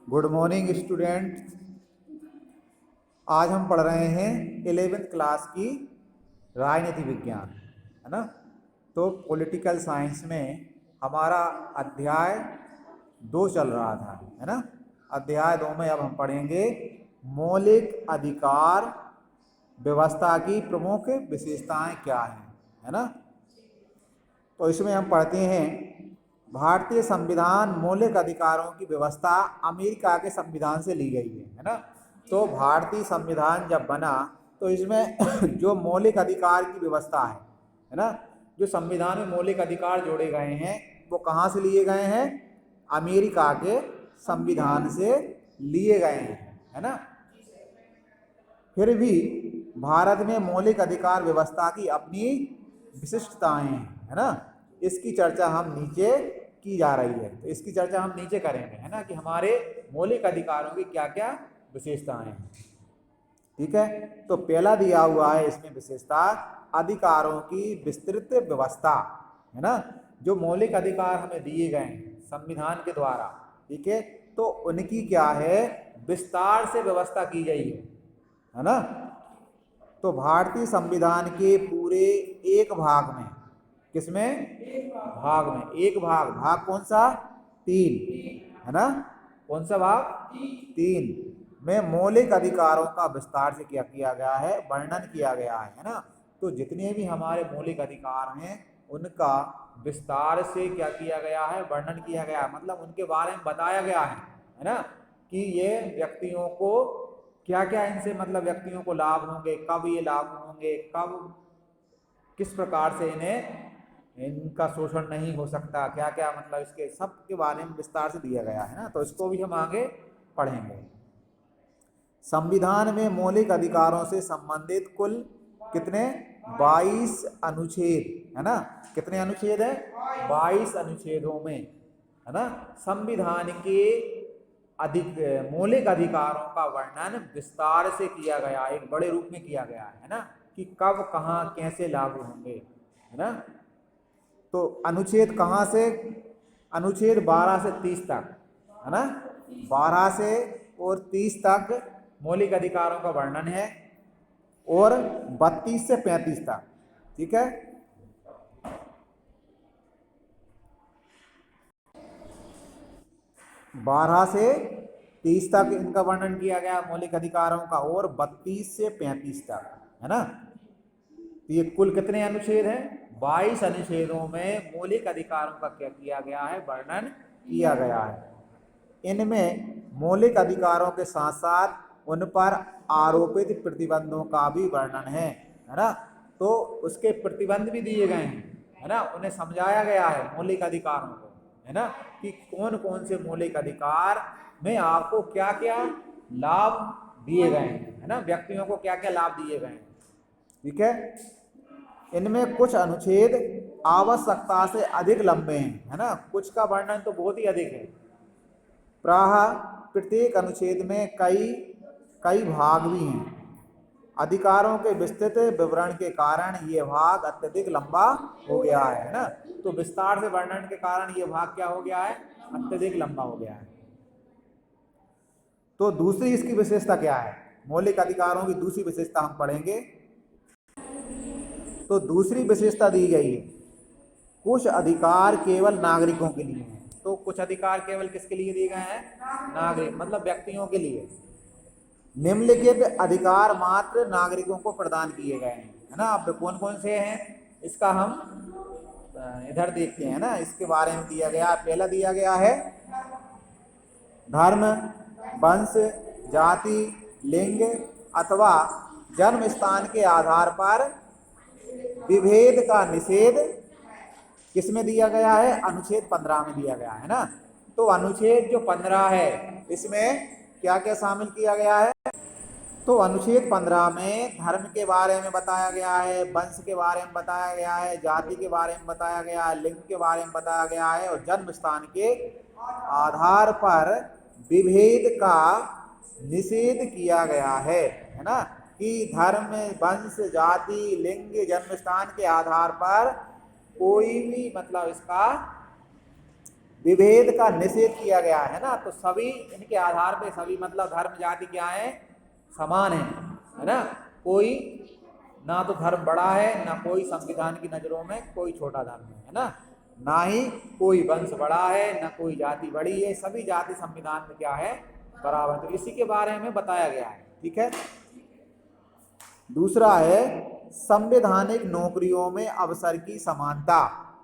Good morning student. आज हम पढ़ रहे हैं 11वीं क्लास की राजनीति विज्ञान, है ना। तो पॉलिटिकल साइंस में हमारा अध्याय 2 चल रहा था, है ना। अध्याय 2 में अब हम पढ़ेंगे मौलिक अधिकार व्यवस्था की प्रमुख विशेषताएं क्या हैं, है ना। तो इसमें हम पढ़ते हैं भारतीय संविधान मौलिक अधिकारों की व्यवस्था अमेरिका के संविधान से ली गई है ना। तो भारतीय संविधान जब बना तो इसमें जो मौलिक अधिकार की व्यवस्था है ना, जो संविधान में मौलिक अधिकार जोड़े गए हैं वो कहाँ से लिए गए हैं? अमेरिका के संविधान से लिए गए हैं, है ना। फिर भी भारत में मौलिक अधिकार व्यवस्था की अपनी विशिष्टताएं हैं, है ना। इसकी चर्चा हम नीचे की जा रही है, तो इसकी चर्चा हम नीचे करेंगे, है ना, कि हमारे मौलिक अधिकारों की क्या क्या विशेषताएं हैं। ठीक है, तो पहला दिया हुआ है इसमें विशेषता अधिकारों की विस्तृत व्यवस्था, है ना। जो मौलिक अधिकार हमें दिए गए हैं संविधान के द्वारा, ठीक है, तो उनकी क्या है? विस्तार से व्यवस्था की गई है ना। तो भारतीय संविधान के पूरे एक भाग में, किसमें? भाग में, एक भाग कौन सा? 3, है ना। कौन सा भाग? 3 में मौलिक अधिकारों का विस्तार से क्या किया गया है? वर्णन किया गया है ना। तो जितने भी हमारे मौलिक अधिकार हैं उनका विस्तार से क्या किया गया है? वर्णन किया गया है, मतलब उनके बारे में बताया गया है ना, कि ये व्यक्तियों को क्या क्या इनसे मतलब व्यक्तियों को लाभ होंगे, कब ये लाभ होंगे, कब किस प्रकार से इन्हें इनका शोषण नहीं हो सकता, क्या क्या मतलब इसके सब के बारे में विस्तार से दिया गया है ना। तो इसको भी हम आगे पढ़ेंगे। संविधान में मौलिक अधिकारों से संबंधित कुल कितने? 22 अनुच्छेद, है ना। कितने अनुच्छेद है? 22 अनुच्छेदों में, है ना, संविधान के मौलिक अधिकारों का वर्णन विस्तार से किया गया, एक बड़े रूप में किया गया है ना, कि कब कहाँ कैसे लागू होंगे, है ना। तो अनुच्छेद कहाँ से? अनुच्छेद 12 से 30 तक, है ना। 12 से और 30 तक मौलिक अधिकारों का वर्णन है, और 32 से 35 तक, ठीक है। 12 से 30 तक इनका वर्णन किया गया मौलिक अधिकारों का, और 32 से 35 तक, है ना। तो ये कुल कितने अनुच्छेद हैं? 22 अनुच्छेदों में मौलिक अधिकारों का क्या किया गया है? वर्णन किया गया है। इनमें मौलिक अधिकारों के साथ साथ उन पर आरोपित प्रतिबंधों का भी वर्णन है ना। तो उसके प्रतिबंध भी दिए गए हैं, है ना, उन्हें समझाया गया है मौलिक अधिकारों को, है ना, कि कौन कौन से मौलिक अधिकार में आपको क्या क्या लाभ दिए गए हैं, है ना, व्यक्तियों को क्या क्या लाभ दिए गए हैं, ठीक है। इनमें कुछ अनुच्छेद आवश्यकता से अधिक लंबे हैं, है ना, कुछ का वर्णन तो बहुत ही अधिक है। प्राह प्रत्येक अनुच्छेद में कई कई भाग भी हैं। अधिकारों के विस्तृत विवरण के कारण ये भाग अत्यधिक लंबा हो गया है ना। तो विस्तार से वर्णन के कारण ये भाग क्या हो गया है? अत्यधिक लंबा हो गया है। तो दूसरी इसकी विशेषता क्या है? मौलिक अधिकारों की दूसरी विशेषता हम पढ़ेंगे। तो दूसरी विशेषता दी गई है कुछ अधिकार केवल नागरिकों के लिए हैं। तो कुछ अधिकार केवल किसके लिए दिए गए हैं? नागरिक, मतलब व्यक्तियों के लिए। निम्नलिखित अधिकार मात्र नागरिकों को प्रदान किए गए हैं, है ना। अब कौन कौन से हैं इसका हम इधर देखते हैं ना, इसके बारे में दिया गया। पहला दिया गया है धर्म, वंश, जाति, लिंग अथवा जन्म स्थान के आधार पर विभेद का निषेध किसमें दिया गया है? अनुच्छेद 15 में दिया गया है ना। तो अनुच्छेद जो 15 है इसमें क्या क्या शामिल किया गया है? तो अनुच्छेद 15 में धर्म के बारे में बताया गया है, वंश के बारे में बताया गया है, जाति के बारे में बताया गया है, लिंग के बारे में बताया गया है, और जन्म स्थान के आधार पर विभेद का निषेध किया गया है ना, कि धर्म, वंश, जाति, लिंग, जन्म स्थान के आधार पर कोई भी मतलब इसका विभेद का निषेध किया गया है ना। तो सभी इनके आधार पे, सभी मतलब धर्म जाति क्या है, समान है ना। कोई ना तो धर्म बड़ा है, ना कोई संविधान की नजरों में कोई छोटा धर्म है ना, ना ही कोई वंश बड़ा है, ना कोई जाति बड़ी है, सभी जाति संविधान में क्या है, बराबर। तो इसी के बारे में बताया गया है, ठीक है। दूसरा है संवैधानिक नौकरियों में अवसर की समानता,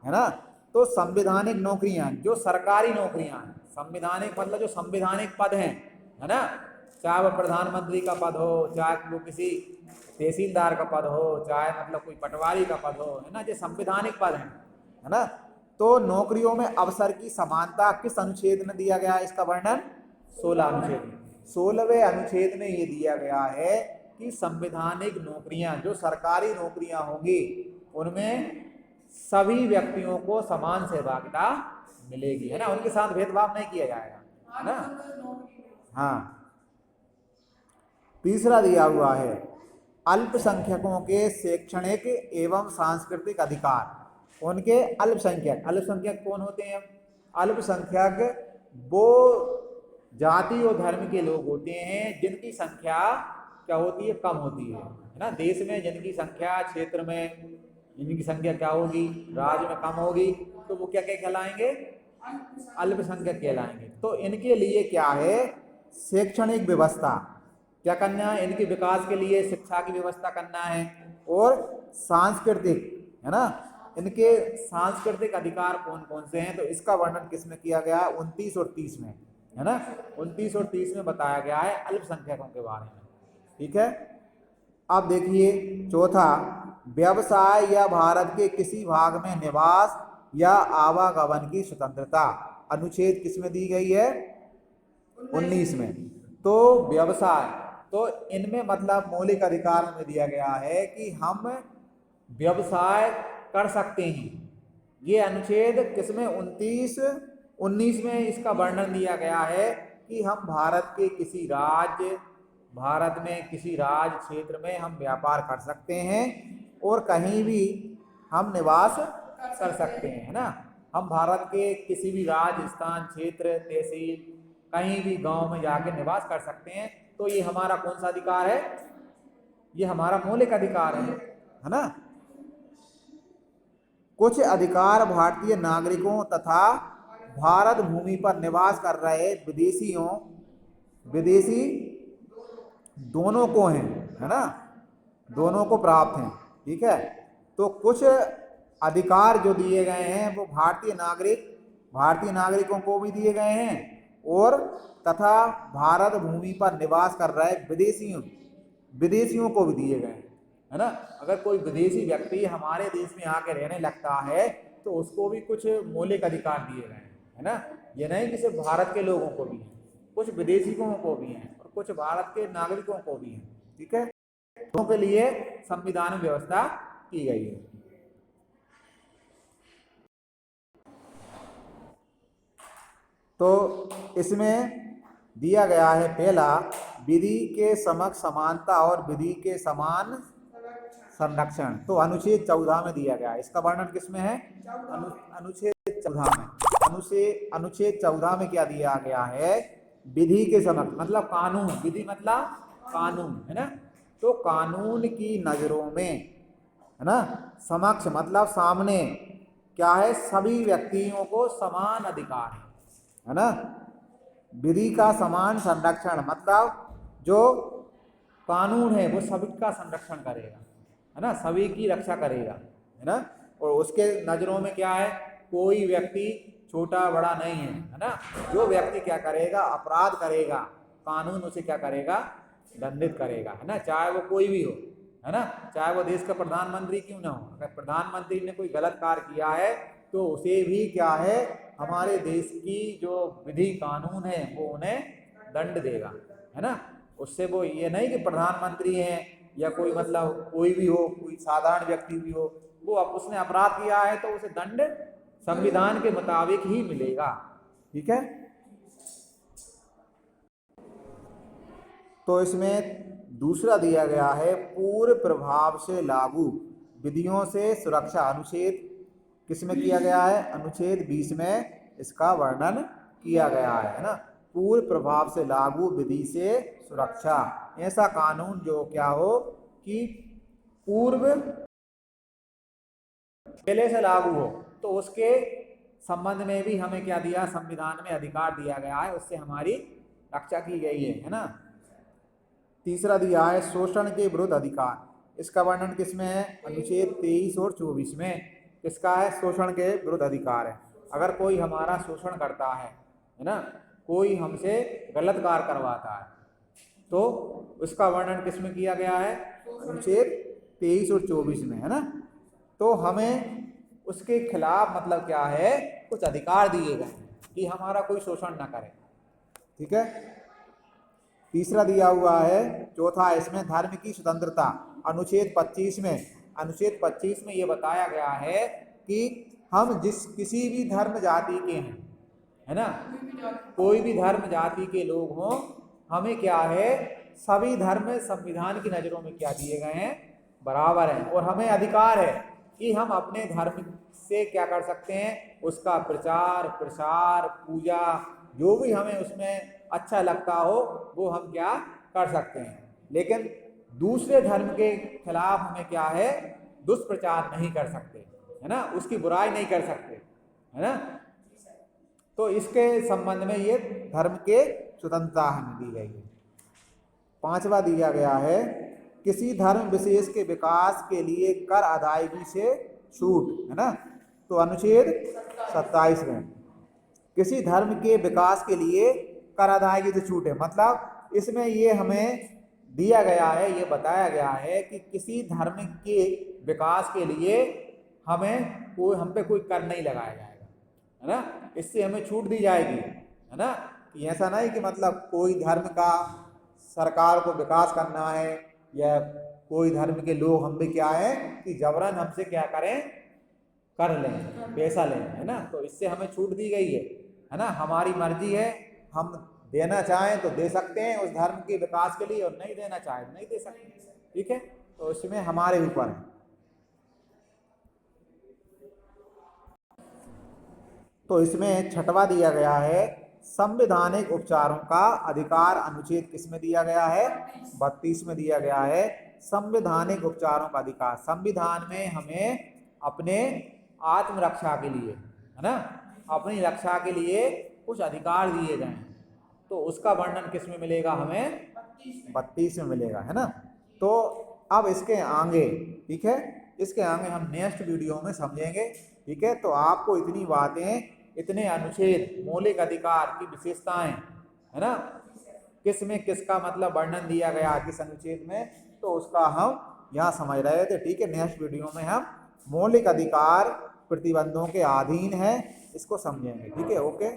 है ना। तो संवैधानिक नौकरियां, जो सरकारी नौकरियां हैं, संवैधानिक मतलब जो संवैधानिक पद हैं, है ना, चाहे वो प्रधानमंत्री का पद हो, चाहे वो किसी तहसीलदार का पद हो, चाहे मतलब कोई पटवारी का पद हो, है ना, जो संवैधानिक पद है ना। तो नौकरियों में अवसर की समानता किस अनुच्छेद में दिया गया है, इसका वर्णन 16 अनुच्छेद में। 16वें अनुच्छेद में ये दिया गया है कि संवैधानिक नौकरियां, जो सरकारी नौकरियां होंगी, उनमें सभी व्यक्तियों को समान सहभागिता मिलेगी, है ना, उनके साथ भेदभाव नहीं किया जाएगा, है ना। हाँ, तीसरा दिया हुआ है अल्पसंख्यकों के शैक्षणिक एवं सांस्कृतिक अधिकार। उनके अल्पसंख्यक, अल्पसंख्यक कौन होते हैं? अल्पसंख्यक वो जाति और धर्म के लोग होते हैं जिनकी संख्या क्या होती है, कम होती है ना। देश में जिनकी संख्या, क्षेत्र में जिनकी संख्या क्या होगी, राज्य में कम होगी, तो वो क्या क्या कहलाएंगे, अल्पसंख्यक कहलाएंगे। तो इनके लिए क्या है, शैक्षणिक व्यवस्था क्या करना है, इनके विकास के लिए शिक्षा की व्यवस्था करना है, और सांस्कृतिक, है ना, इनके सांस्कृतिक अधिकार कौन कौन से हैं, तो इसका वर्णन किसमें किया गया है, 29 और 30 में, है ना। 29 और 30 में बताया गया है अल्पसंख्यकों के बारे में, ठीक है। अब देखिए चौथा, व्यवसाय या भारत के किसी भाग में निवास या आवागमन की स्वतंत्रता, अनुच्छेद किसमें दी गई है, 19 में। तो व्यवसाय, तो इनमें मतलब मौलिक अधिकार में दिया गया है कि हम व्यवसाय कर सकते हैं। ये अनुच्छेद किसमें, 19 में इसका वर्णन दिया गया है कि हम भारत के किसी राज्य, भारत में किसी राज्य क्षेत्र में हम व्यापार कर सकते हैं और कहीं भी हम निवास कर सकते हैं, है ना। हम भारत के किसी भी राज्य, स्थान, क्षेत्र, तहसील, कहीं भी गांव में जाके निवास कर सकते हैं। तो ये हमारा कौन सा अधिकार है, ये हमारा मौलिक अधिकार है ना। कुछ अधिकार भारतीय नागरिकों तथा भारत भूमि पर निवास कर रहे विदेशी दोनों को हैं, है ना, दोनों को प्राप्त हैं, ठीक है। तो कुछ अधिकार जो दिए गए हैं वो भारतीय नागरिकों को भी दिए गए हैं, और तथा भारत भूमि पर निवास कर रहे विदेशियों को भी दिए गए हैं, है ना। अगर कोई विदेशी व्यक्ति हमारे देश में आके रहने लगता है तो उसको भी कुछ मौलिक अधिकार दिए गए हैं, है ना। ये नहीं कि सिर्फ भारत के लोगों को भी हैं, कुछ विदेशियों को भी हैं और कुछ भारत के नागरिकों को भी हैं, ठीक है। दोनों के लिए संविधान में व्यवस्था की गई है। तो इसमें दिया गया है पहला, विधि के समक्ष समानता और विधि के समान संरक्षण। तो अनुच्छेद 14 में दिया गया है, इसका वर्णन किसमें है, अनुच्छेद 14 में। अनुच्छेद 14 में क्या दिया गया है, विधि के समक्ष मतलब कानून, विधि मतलब कानून, है ना। तो कानून की नजरों में, है ना, समक्ष मतलब सामने, क्या है, सभी व्यक्तियों को समान अधिकार है ना। विधि का समान संरक्षण मतलब जो कानून है वो सभी का संरक्षण करेगा, है ना, सभी की रक्षा करेगा, है ना। और उसके नजरों में क्या है, कोई व्यक्ति छोटा बड़ा नहीं है ना। जो व्यक्ति क्या करेगा, अपराध करेगा, कानून उसे क्या करेगा, दंडित करेगा, है ना, चाहे वो कोई भी हो, है ना, चाहे वो देश का प्रधानमंत्री क्यों ना हो। अगर प्रधानमंत्री ने कोई गलत कार्य किया है तो उसे भी क्या है, हमारे देश की जो विधि कानून है वो उन्हें दंड देगा, है ना। उससे वो ये नहीं कि प्रधानमंत्री हैं या कोई मतलब कोई भी हो, कोई साधारण व्यक्ति भी हो, वो उसने अपराध किया है तो उसे दंड संविधान के मुताबिक ही मिलेगा, ठीक है। तो इसमें दूसरा दिया गया है पूर्ण प्रभाव से लागू विधियों से सुरक्षा, अनुच्छेद किसमें किया गया है, अनुच्छेद 20 में इसका वर्णन किया गया है ना। पूर्व प्रभाव से लागू विधि से सुरक्षा, ऐसा कानून जो क्या हो कि पूर्व पहले से लागू हो, तो उसके संबंध में भी हमें क्या दिया, संविधान में अधिकार दिया गया है, उससे हमारी रक्षा की गई है ना। तीसरा दिया है शोषण के विरुद्ध अधिकार, इसका वर्णन किसमें है, अनुच्छेद 23 और 24 में। किसका है, शोषण के विरुद्ध अधिकार है। अगर कोई हमारा शोषण करता है ना, कोई हमसे गलत कार्य करवाता है, तो उसका वर्णन किसमें किया गया है, अनुच्छेद 23 और 24 में, है ना। तो हमें उसके खिलाफ मतलब क्या है, कुछ अधिकार दिए गए कि हमारा कोई शोषण ना करे, ठीक है। तीसरा दिया हुआ है, चौथा इसमें धर्म की स्वतंत्रता, अनुच्छेद 25 में। अनुच्छेद 25 में ये बताया गया है कि हम किसी भी धर्म जाति के हैं, है ना, कोई भी धर्म जाति के लोग हों, हमें क्या है, सभी धर्म संविधान की नजरों में क्या दिए गए हैं, बराबर हैं। और हमें अधिकार है कि हम अपने धर्म से क्या कर सकते हैं, उसका प्रचार प्रसार पूजा जो भी हमें उसमें अच्छा लगता हो वो हम क्या कर सकते हैं। लेकिन दूसरे धर्म के खिलाफ हमें क्या है, दुष्प्रचार नहीं कर सकते, है ना, उसकी बुराई नहीं कर सकते, है ना। तो इसके संबंध में ये धर्म के स्वतंत्रता हमें दी गई है। पांचवा दिया गया है, किसी धर्म विशेष के विकास के लिए कर अदायगी से छूट, है ना। तो अनुच्छेद 27 में किसी धर्म के विकास के लिए कर अदायगी से छूट है, मतलब इसमें ये हमें दिया गया है, ये बताया गया है कि किसी धर्म के विकास के लिए हम पे कोई कर नहीं लगाया जाएगा, है ना, इससे हमें छूट दी जाएगी, है ना। कि ऐसा नहीं कि मतलब कोई धर्म का सरकार को विकास करना है या कोई धर्म के लोग हम पे क्या है कि जबरन हमसे क्या करें, कर लें, पैसा लें, है ना। तो इससे हमें छूट दी गई है ना। हमारी मर्जी है, हम देना चाहें तो दे सकते हैं उस धर्म के विकास के लिए, और नहीं देना चाहें नहीं दे सकते, ठीक है। तो इसमें हमारे ऊपर है। तो इसमें छठवा दिया गया है, संवैधानिक उपचारों का अधिकार, अनुच्छेद किसमें दिया गया है, 32 में दिया गया है। संवैधानिक उपचारों का अधिकार, संविधान में हमें अपने आत्मरक्षा के लिए, है ना, अपनी रक्षा के लिए कुछ अधिकार दिए गए हैं, तो उसका वर्णन किसमें मिलेगा, हमें 32 में मिलेगा, है ना। तो अब इसके आगे, ठीक है, इसके आगे हम नेक्स्ट वीडियो में समझेंगे, ठीक है। तो आपको इतनी बातें, इतने अनुच्छेद, मौलिक अधिकार की विशेषताएं, है ना, किस में किसका मतलब वर्णन दिया गया किस अनुच्छेद में, तो उसका हम यहाँ समझ रहे थे, ठीक है। नेक्स्ट वीडियो में हम मौलिक अधिकार प्रतिबंधों के अधीन है इसको समझेंगे, ठीक है, ओके।